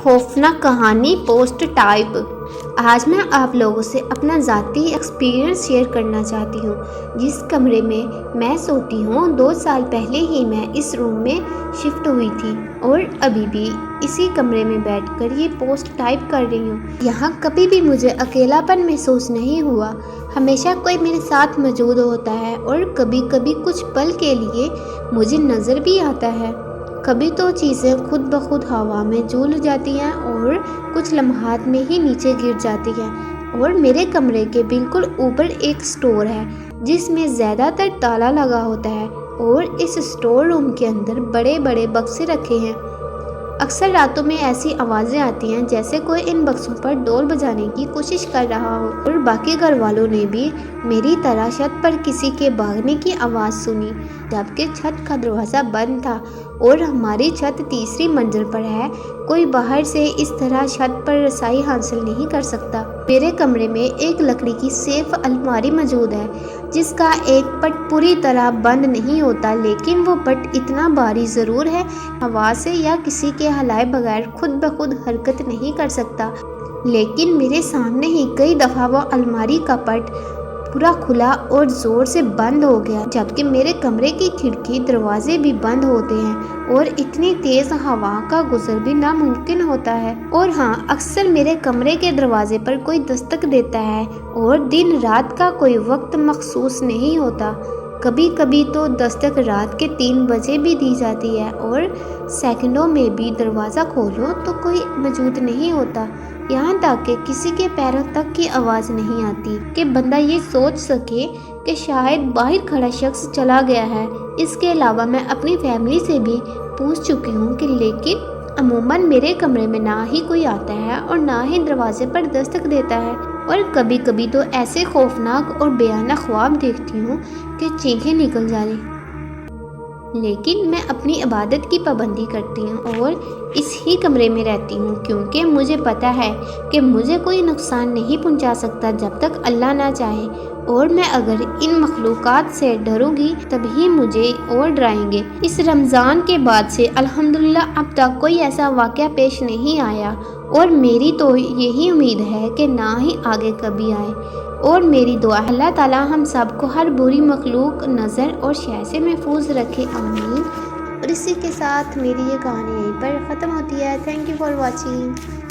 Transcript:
خوفناک کہانی post type. آج میں آپ لوگوں سے اپنا ذاتی ایکسپیرینس شیئر کرنا چاہتی ہوں۔ جس کمرے میں میں سوتی ہوں 2 سال پہلے ہی میں اس روم میں شفٹ ہوئی تھی اور ابھی بھی اسی کمرے میں بیٹھ کر یہ پوسٹ ٹائپ کر رہی ہوں۔ یہاں کبھی بھی مجھے اکیلا پن محسوس نہیں ہوا، ہمیشہ کوئی میرے ساتھ موجود ہوتا ہے اور کبھی کبھی کچھ پل کے لیے مجھے نظر بھی آتا ہے۔ کبھی تو چیزیں خود بخود ہوا میں جھول جاتی ہیں اور کچھ لمحات میں ہی نیچے گر جاتی ہیں۔ اور میرے کمرے کے بالکل اوپر ایک اسٹور ہے جس میں زیادہ تر تالا لگا ہوتا ہے اور اس اسٹور روم کے اندر بڑے بڑے بکسے رکھے ہیں۔ اکثر راتوں میں ایسی آوازیں آتی ہیں جیسے کوئی ان بکسوں پر ڈول بجانے کی کوشش کر رہا ہو، اور باقی گھر والوں نے بھی میری طرح چھت پر کسی کے بھاگنے کی آواز سنی، جبکہ چھت کا دروازہ بند تھا اور ہماری چھت تیسری منزل پر ہے۔ کوئی باہر سے اس طرح چھت پر رسائی حاصل نہیں کر سکتا۔ میرے کمرے میں ایک لکڑی کی سیف الماری موجود ہے جس کا ایک پٹ پوری طرح بند نہیں ہوتا، لیکن وہ پٹ اتنا بھاری ضرور ہے ہوا سے یا کسی کے ہلائے بغیر خود بخود حرکت نہیں کر سکتا۔ لیکن میرے سامنے ہی کئی دفعہ وہ الماری کا پٹ پورا کھلا اور زور سے بند ہو گیا، جبکہ میرے کمرے کی کھڑکی دروازے بھی بند ہوتے ہیں اور اتنی تیز ہوا کا گزر بھی ناممکن ہوتا ہے۔ اور ہاں، اکثر میرے کمرے کے دروازے پر کوئی دستک دیتا ہے اور دن رات کا کوئی وقت مخصوص نہیں ہوتا۔ کبھی کبھی تو دستک رات کے 3 بجے بھی دی جاتی ہے اور سیکنڈوں میں بھی دروازہ کھولو تو کوئی موجود نہیں ہوتا، یہاں تک کہ کسی کے پیروں تک کی آواز نہیں آتی کہ بندہ یہ سوچ سکے کہ شاید باہر کھڑا شخص چلا گیا ہے۔ اس کے علاوہ میں اپنی فیملی سے بھی پوچھ چکی ہوں کہ لیکن عموماً میرے کمرے میں نہ ہی کوئی آتا ہے اور نہ ہی دروازے پر دستک دیتا ہے، اور کبھی کبھی تو ایسے خوفناک اور بیانہ خواب دیکھتی ہوں کہ چینخیں نکل جائیں۔ لیکن میں اپنی عبادت کی پابندی کرتی ہوں اور اس ہی کمرے میں رہتی ہوں، کیونکہ مجھے پتہ ہے کہ مجھے کوئی نقصان نہیں پہنچا سکتا جب تک اللہ نہ چاہے، اور میں اگر ان مخلوقات سے ڈروں گی تبھی مجھے اور ڈرائیں گے۔ اس رمضان کے بعد سے الحمدللہ اب تک کوئی ایسا واقعہ پیش نہیں آیا، اور میری تو یہی امید ہے کہ نہ ہی آگے کبھی آئے۔ اور میری دعا اللہ تعالی ہم سب کو ہر بری مخلوق، نظر اور شے سے محفوظ رکھے، آمین۔ اور اسی کے ساتھ میری یہ کہانی یہیں پر ختم ہوتی ہے۔ Thank you for watching.